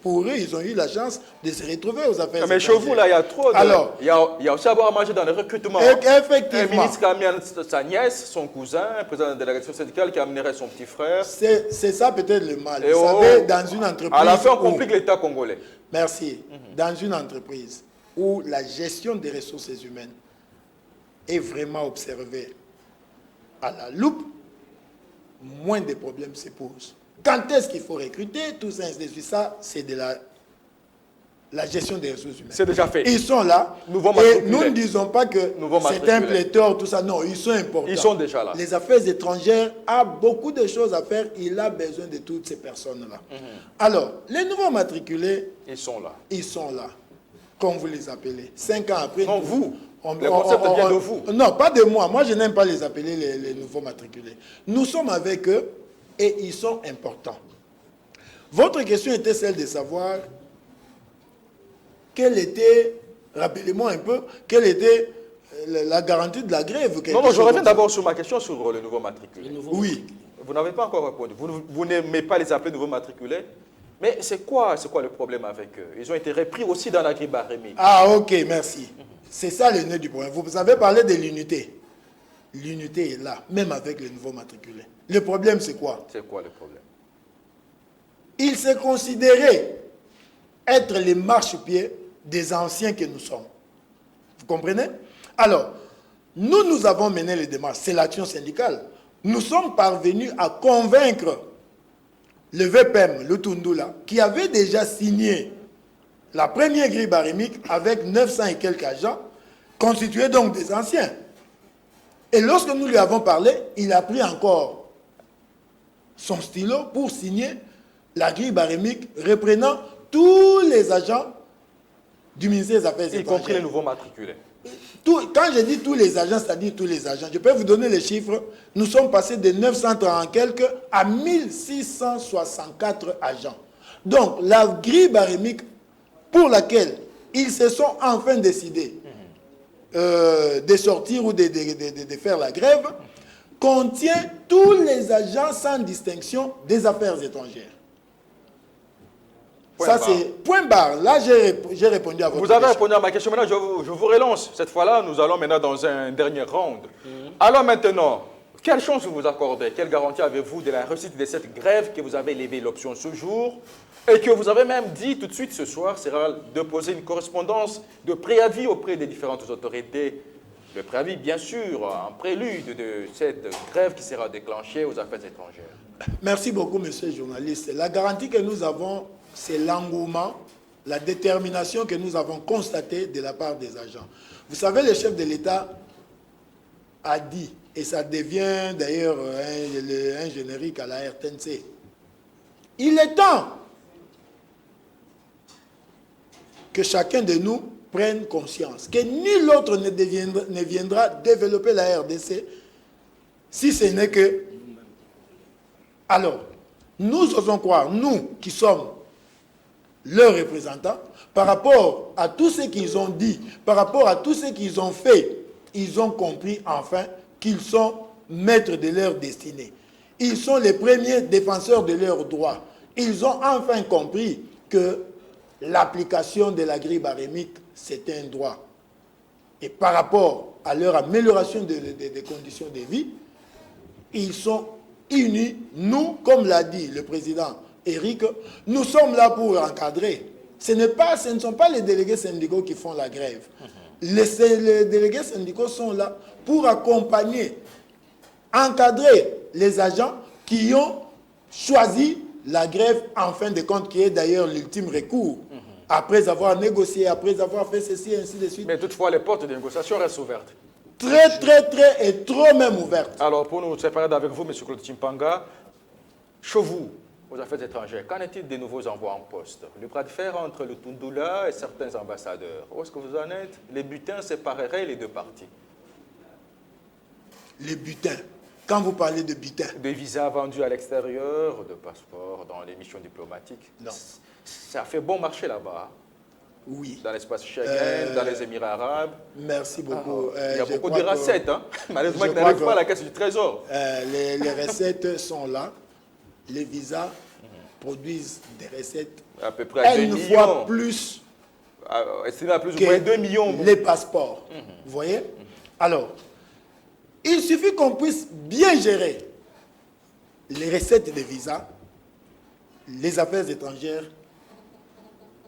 Pour eux, ils ont eu la chance de se retrouver aux affaires étrangères. Mais chez vous, là, il y a trop de... Alors, il y a aussi à boire à manger dans le recrutement. Effectivement. Un ministre qui a amené sa nièce, son cousin, un président de la délégation syndicale qui amènerait son petit frère. C'est ça peut-être le mal. Vous savez, dans une entreprise... À la fin, on complique l'État congolais. Merci. Dans une entreprise où la gestion des ressources humaines est vraiment observée à la loupe, moins de problèmes se posent. Quand est-ce qu'il faut recruter? Tout ça, ça c'est de la gestion des ressources humaines. C'est déjà fait. Ils sont là. Et nous ne disons pas que c'est un pléthore, tout ça. Non, ils sont importants. Ils sont déjà là. Les affaires étrangères ont beaucoup de choses à faire. Il a besoin de toutes ces personnes-là. Alors, les nouveaux matriculés, ils sont là. Ils sont là, comme vous les appelez. 5 ans après... Non, vous. Le concept vient de vous. Non, pas de moi. Moi, je n'aime pas les appeler les nouveaux matriculés. Nous sommes avec eux et ils sont importants. Votre question était celle de savoir quelle était, rappelez-moi un peu, quelle était la garantie de la grève. Non, je reviens d'abord sur ma question sur le nouveau matriculé. Oui. Vous n'avez pas encore répondu. Vous n'aimez pas les appeler nouveaux matriculés. Mais c'est quoi le problème avec eux? Ils ont été repris aussi dans la grille barémique. Ah, ok, merci. C'est ça le nœud du problème. Vous avez parlé de l'unité. L'unité est là, même avec les nouveaux matriculés. Le problème, c'est quoi? C'est quoi le problème? Ils se considéraient être les marchepieds des anciens que nous sommes. Vous comprenez? Alors, nous avons mené les démarches. C'est l'action syndicale. Nous sommes parvenus à convaincre le VPM, le Tundula, qui avait déjà signé la première grille barémique avec 900 et quelques agents, constitués donc des anciens. Et lorsque nous lui avons parlé, il a pris encore son stylo pour signer la grille barémique reprenant tous les agents du ministère des Affaires étrangères. Y compris les nouveaux matriculés. Quand je dis tous les agents, c'est-à-dire tous les agents, je peux vous donner les chiffres. Nous sommes passés de 930 quelques à 1664 agents. Donc, la grille barémique pour laquelle ils se sont enfin décidés de sortir ou de faire la grève contient tous les agents sans distinction des affaires étrangères. Ça, c'est point barre. Là, j'ai répondu à votre question. Vous avez répondu à ma question. Maintenant, je vous relance. Cette fois-là, nous allons maintenant dans un dernier round. Alors maintenant, quelle chance vous accordez? Quelle garantie avez-vous de la réussite de cette grève que vous avez levé l'option ce jour et que vous avez même dit tout de suite ce soir sera de poser une correspondance de préavis auprès des différentes autorités? Le préavis, bien sûr, en prélude de cette grève qui sera déclenchée aux affaires étrangères. Merci beaucoup, monsieur le journaliste. La garantie que nous avons, c'est l'engouement, la détermination que nous avons constatée de la part des agents. Vous savez, le chef de l'État a dit, et ça devient d'ailleurs un générique à la RTNC, il est temps que chacun de nous prenne conscience que nul autre ne viendra développer la RDC si ce n'est que... Alors, nous osons croire, nous qui sommes leurs représentants, par rapport à tout ce qu'ils ont dit, par rapport à tout ce qu'ils ont fait, ils ont compris enfin qu'ils sont maîtres de leur destinée. Ils sont les premiers défenseurs de leurs droits. Ils ont enfin compris que l'application de la grille barémique c'est un droit. Et par rapport à leur amélioration des conditions de vie, ils sont unis. Nous, comme l'a dit le président Eric, nous sommes là pour encadrer. Ce ne sont pas les délégués syndicaux qui font la grève. Les délégués syndicaux sont là pour accompagner, encadrer les agents qui ont choisi la grève en fin de compte, qui est d'ailleurs l'ultime recours. Après avoir négocié, après avoir fait ceci, et ainsi de suite. Mais toutefois, les portes de négociation restent ouvertes. Très, très, très et trop même ouvertes. Alors, pour nous séparer avec vous, M. Claude Chimpanga, chez vous, aux affaires étrangères, qu'en est-il des nouveaux envois en poste? Le bras de fer entre le Tundula et certains ambassadeurs. Où est-ce que vous en êtes? Les butins sépareraient les deux parties. Les butins. Quand vous parlez de butins. Des visas vendus à l'extérieur, de passeports dans les missions diplomatiques. Non. Ça fait bon marché là-bas. Oui. Dans l'espace Schengen, dans les Émirats arabes. Merci beaucoup. Il y a beaucoup de recettes. Hein? Malheureusement, je ils n'arrivent crois pas à la caisse du trésor. Les recettes sont là. Les visas produisent des recettes À peu près à 2 une millions. fois plus Estimé à plus ou que moins 2 millions. les passeports. Vous voyez? Alors, il suffit qu'on puisse bien gérer les recettes des visas. Les affaires étrangères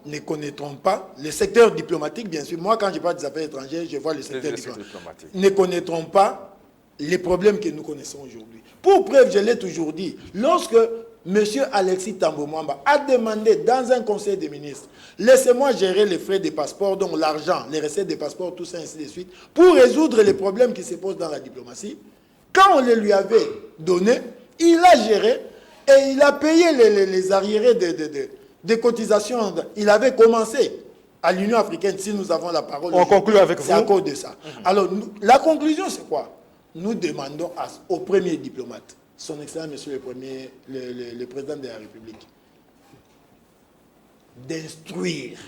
ne connaîtront pas. Le secteur diplomatique, bien sûr. Moi, quand je parle des affaires étrangères, je vois le secteur diplomatique. Ne connaîtront pas les problèmes que nous connaissons aujourd'hui. Pour preuve, je l'ai toujours dit, lorsque M. Alexis Tambo Mwamba a demandé dans un conseil des ministres, laissez-moi gérer les frais des passeports, donc l'argent, les recettes des passeports, tout ça, ainsi de suite, pour résoudre les problèmes qui se posent dans la diplomatie, quand on les lui avait donnés, il a géré et il a payé les arriérés des cotisations. Il avait commencé à l'Union africaine, si nous avons la parole. On conclut avec vous. C'est à cause de ça. Alors, la conclusion, c'est quoi? Nous demandons au premier diplomate, son Excellence, Monsieur le Président de la République, d'instruire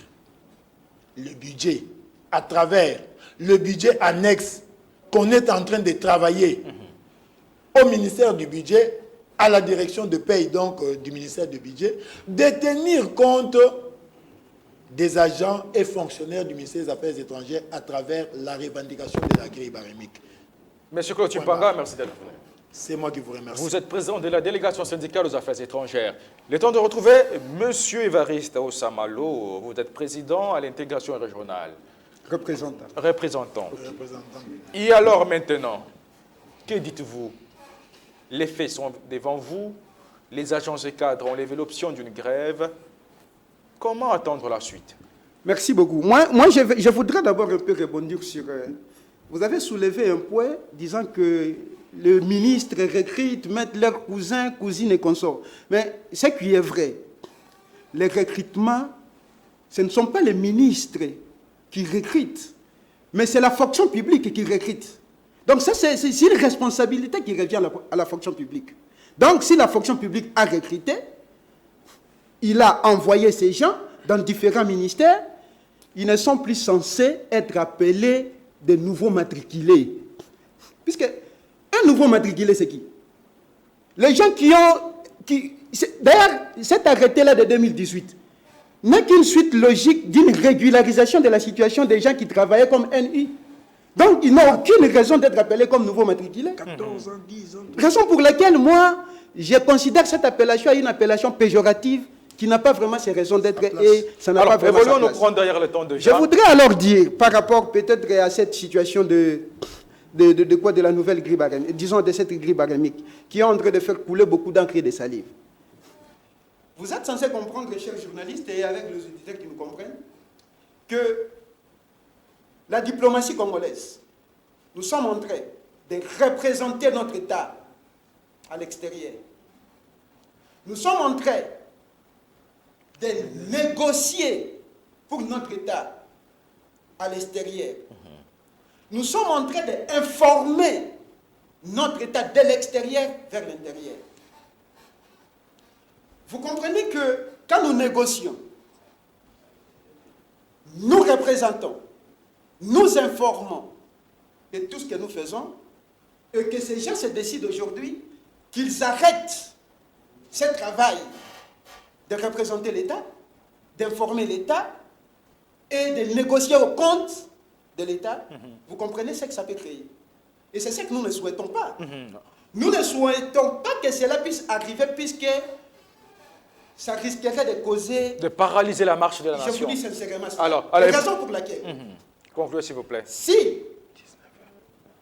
le budget à travers le budget annexe qu'on est en train de travailler au ministère du Budget, à la direction de paye donc du ministère du Budget, de tenir compte des agents et fonctionnaires du ministère des Affaires étrangères à travers la revendication de la grille barémique. Monsieur Claude Chimpanga, merci d'être venu. C'est moi qui vous remercie. Vous êtes président de la délégation syndicale aux affaires étrangères. Il est temps de retrouver Monsieur Évariste Osamalo. Vous êtes président à l'intégration régionale. Représentant. Représentant. Représentant. Et alors maintenant, que dites-vous? Les faits sont devant vous. Les agents et cadres ont levé l'option d'une grève. Comment attendre la suite? Merci beaucoup. Moi je voudrais d'abord un peu rebondir sur... vous avez soulevé un point disant que le ministre recrute, mettent leurs cousins, cousines et consorts. Mais ce qui est vrai, les recrutements, ce ne sont pas les ministres qui recrutent, mais c'est la fonction publique qui recrute. Donc ça, c'est une responsabilité qui revient à la fonction publique. Donc si la fonction publique a recruté, il a envoyé ces gens dans différents ministères, ils ne sont plus censés être appelés des nouveaux matriculés. Puisque un nouveau matriculé, c'est qui? Les gens qui ont... D'ailleurs, cet arrêté-là de 2018 n'est qu'une suite logique d'une régularisation de la situation des gens qui travaillaient comme NU. Donc, ils n'ont aucune raison d'être appelés comme nouveaux matriculés. 14 ans, 10 ans. Raison pour laquelle, moi, je considère cette appellation une appellation péjorative qui n'a pas vraiment ses raisons d'être et ça n'a pas vraiment sa Alors, nous place. prendre derrière le temps de Je voudrais alors dire, par rapport peut-être à cette situation de la nouvelle grille barémique, disons de cette grille barémique, qui est en train de faire couler beaucoup d'encre et de salive. Vous êtes censé comprendre, chers journalistes, et avec les auditeurs qui nous comprennent, que la diplomatie congolaise, nous sommes en train de représenter notre État à l'extérieur. Nous sommes en train de négocier pour notre État à l'extérieur. Nous sommes en train d'informer notre État de l'extérieur vers l'intérieur. Vous comprenez que quand nous négocions, nous représentons, nous informons de tout ce que nous faisons et que ces gens se décident aujourd'hui qu'ils arrêtent ce travail de représenter l'État, d'informer l'État et de négocier au compte de l'État, vous comprenez ce que ça peut créer. Et c'est ce que nous ne souhaitons pas. Nous ne souhaitons pas que cela puisse arriver puisque ça risquerait de causer... De paralyser la marche de la nation. Je vous dis sincèrement, c'est alors, la raison pour laquelle... Concluez s'il vous plaît. Si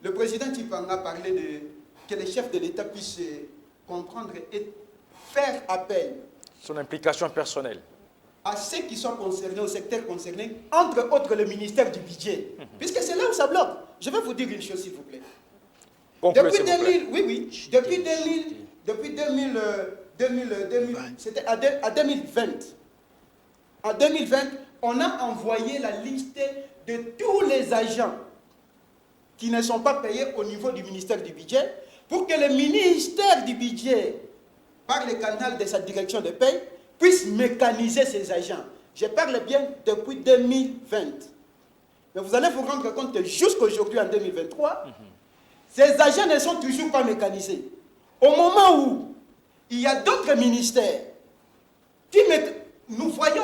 le président Tshibanga a parlé de que les chefs de l'État puissent comprendre et faire appel... Son implication personnelle. À ceux qui sont concernés, au secteur concerné, entre autres le ministère du budget. Puisque c'est là où ça bloque. Je vais vous dire une chose, s'il vous plaît. Concluez, Depuis s'il vous plaît. 2000, oui, depuis 2000, c'était à 2020. En 2020, on a envoyé la liste de tous les agents qui ne sont pas payés au niveau du ministère du budget pour que le ministère du budget, par le canal de sa direction de paie, puisse mécaniser ces agents. Je parle bien depuis 2020. Mais vous allez vous rendre compte que jusqu'aujourd'hui, en 2023, ces agents ne sont toujours pas mécanisés. Au moment où il y a d'autres ministères qui nous voyons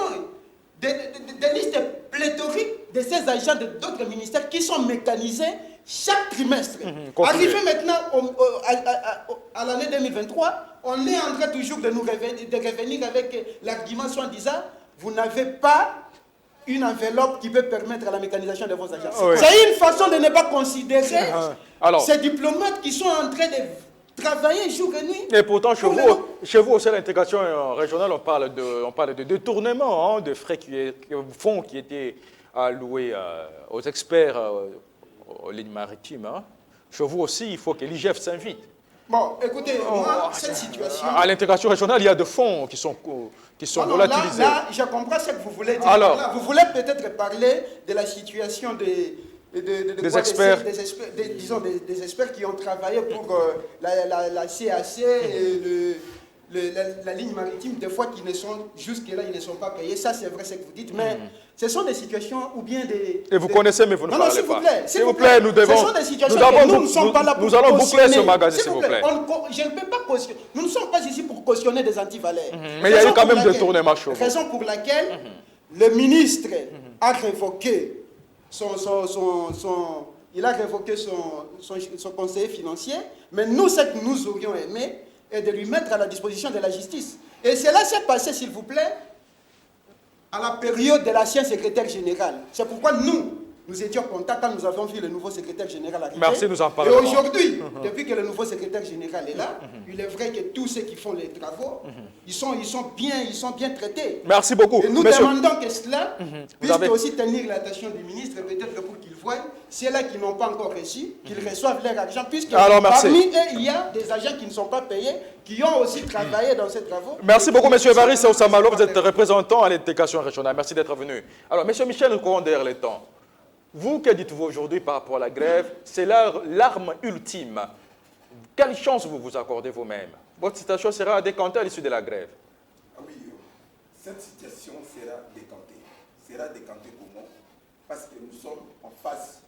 des listes pléthoriques de ces agents de d'autres ministères qui sont mécanisés chaque trimestre. Arrivé maintenant à l'année 2023, on est en train toujours de revenir avec l'argument soi-disant, vous n'avez pas une enveloppe qui peut permettre la mécanisation de vos agents. Oui. C'est une façon de ne pas considérer ces diplomates qui sont en train de travailler jour et nuit. Et pourtant, chez vous, au sein de l'intégration régionale, on parle de détournement, de frais fonds qui étaient alloués aux experts aux lignes maritimes. Chez vous aussi, il faut que l'IGF s'invite. Bon, écoutez, moi, cette situation... À l'intégration régionale, il y a de fonds qui sont volatilisés. Là, je comprends ce que vous voulez dire. Alors, là, vous voulez peut-être parler de la situation des experts. Des experts qui ont travaillé pour la CAC et la ligne maritime, des fois qui ne sont jusque-là, ils ne sont pas payés. Ça, c'est vrai ce que vous dites, mais ce sont des situations ou bien des... Et vous connaissez, mais vous ne parlez pas. Non, s'il vous plaît. S'il vous plaît, nous devons... Ce sont des situations que nous ne sommes pas là pour cautionner. Nous allons boucler ce magazine, s'il vous plaît. Je ne peux pas cautionner. Nous ne sommes pas ici pour cautionner des antivaleurs. Mais il y a eu quand même des tournements chauds. Raison pour laquelle le ministre a révoqué il a révoqué son conseiller financier, mais nous, ce que nous aurions aimé est de lui mettre à la disposition de la justice. Et cela s'est passé, s'il vous plaît, à la période de l'ancien secrétaire général. C'est pourquoi nous étions contents quand nous avons vu le nouveau secrétaire général arriver. Merci, nous en parlons. Et aujourd'hui, depuis que le nouveau secrétaire général est là, il est vrai que tous ceux qui font les travaux, ils sont bien traités. Merci beaucoup. Et nous demandons que cela puisse aussi tenir l'attention du ministre, peut-être pour qu'il voie ceux-là qui n'ont pas encore reçu, qu'ils reçoivent leur argent, puisque parmi eux, il y a des agents qui ne sont pas payés, qui ont aussi travaillé dans ces travaux. Merci beaucoup, M. Evariste Osamalo, vous êtes représentant à l'intégration régionale. Merci d'être venu. Alors, M. Michel, nous courons derrière le temps. Vous, que dites-vous aujourd'hui par rapport à la grève? C'est l'arme ultime. Quelle chance vous accordez vous-même? Votre situation sera décantée à l'issue de la grève. Ah oui, cette situation sera décantée. Sera décantée comment? Parce que nous sommes en face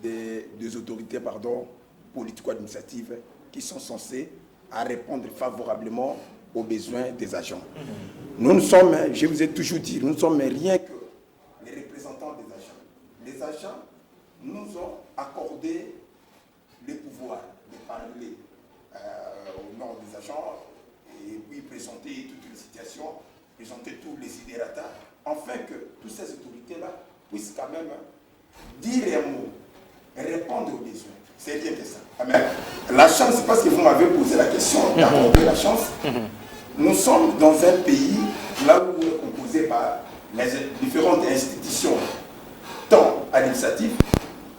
des autorités politico-administratives qui sont censées répondre favorablement aux besoins des agents. Nous sommes, je vous ai toujours dit, nous ne sommes rien que les représentants des agents. Les agents nous ont accordé le pouvoir de parler au nom des agents et puis présenter toutes les situations, présenter tous les idérateurs, afin que toutes ces autorités-là puissent quand même dire un mot, répondre aux besoins. C'est rien que ça. Amen. La chance, parce que vous m'avez posé la question d'accorder la chance, nous sommes dans un pays là où on est composé par les différentes institutions, tant administratives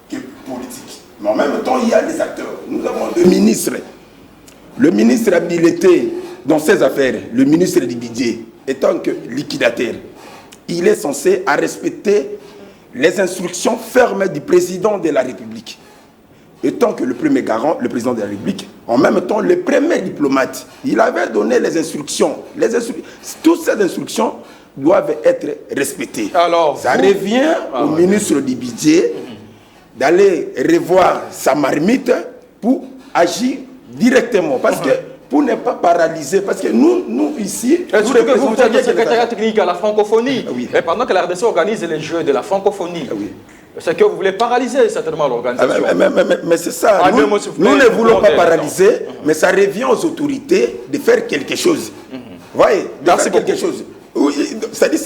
que politiques. Mais en même temps, il y a les acteurs. Nous avons le ministre habilité dans ses affaires, le ministre du budget, étant que liquidateur, il est censé respecter les instructions fermes du président de la République. Étant que le premier garant, le président de la République, en même temps le premier diplomate, il avait donné les instructions. Toutes ces instructions doivent être respectées. Alors, ça revient au ministre du budget d'aller revoir sa marmite pour agir directement. Parce que pour ne pas paralyser, parce que nous ici... Est-ce que vous êtes le secrétariat technique à la francophonie, oui. et pendant que la RDC organise les Jeux de la francophonie, oui. c'est que vous voulez paralyser certainement l'organisation. Mais c'est ça, nous ne voulons pas paralyser, mais ça revient aux autorités de faire quelque chose. Vous voyez, de faire quelque chose. C'est-à-dire,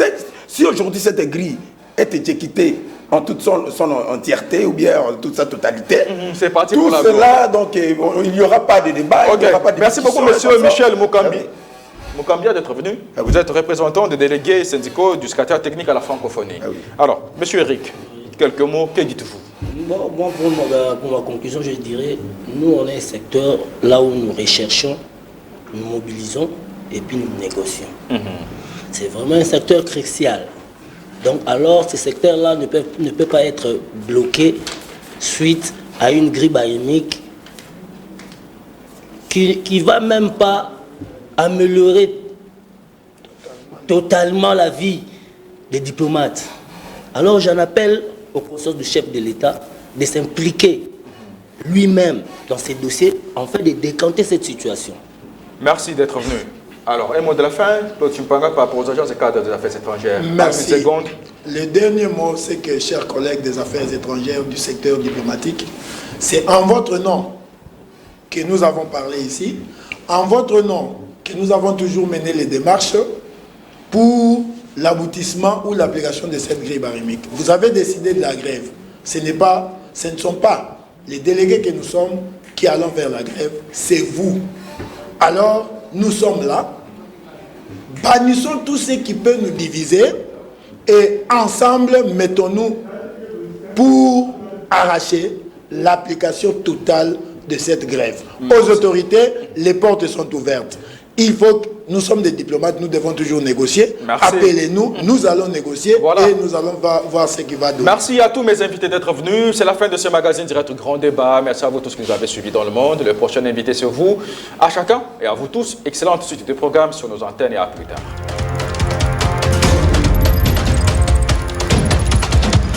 si aujourd'hui cette grille est exécutée en toute son entièreté ou bien en toute sa totalité, c'est parti tout pour la cela, donc il n'y aura pas de débat, il n'y aura pas de Merci beaucoup, discussion, monsieur Michel Mukambi. Mukambi d'être venu. Vous êtes représentant des délégués syndicaux du secrétariat technique à la francophonie. Alors, monsieur Eric, quelques mots, que dites-vous? Moi, pour ma conclusion, je dirais, nous, on est un secteur là où nous recherchons, nous mobilisons et puis nous négocions. C'est vraiment un secteur crucial. Donc, alors, ce secteur-là ne peut pas être bloqué suite à une grille barémique qui ne va même pas améliorer totalement la vie des diplomates. Alors, j'en appelle au conseil du chef de l'État de s'impliquer lui-même dans ces dossiers afin de décanter cette situation. Merci d'être venu. Alors, un mot de la fin, Claude Chimpanga, par rapport aux agences et cadres des affaires étrangères. Merci. Une seconde. Le dernier mot, c'est que, chers collègues des affaires étrangères du secteur diplomatique, c'est en votre nom que nous avons parlé ici, en votre nom que nous avons toujours mené les démarches pour l'aboutissement ou l'application de cette grille barémique. Vous avez décidé de la grève. Ce ne sont pas les délégués que nous sommes qui allons vers la grève, c'est vous. Alors, nous sommes là, bannissons tout ce qui peut nous diviser et ensemble, mettons-nous pour arracher l'application totale de cette grève. Aux autorités, les portes sont ouvertes. Il faut que nous sommes des diplomates, nous devons toujours négocier. Appelez-nous, nous allons négocier et nous allons voir ce qui va donner. Merci à tous mes invités d'être venus. C'est la fin de ce magazine Direct Grand Débat. Merci à vous tous qui nous avez suivis dans le monde. Le prochain invité, c'est vous. À chacun et à vous tous, excellente suite de programmes sur nos antennes et à plus tard.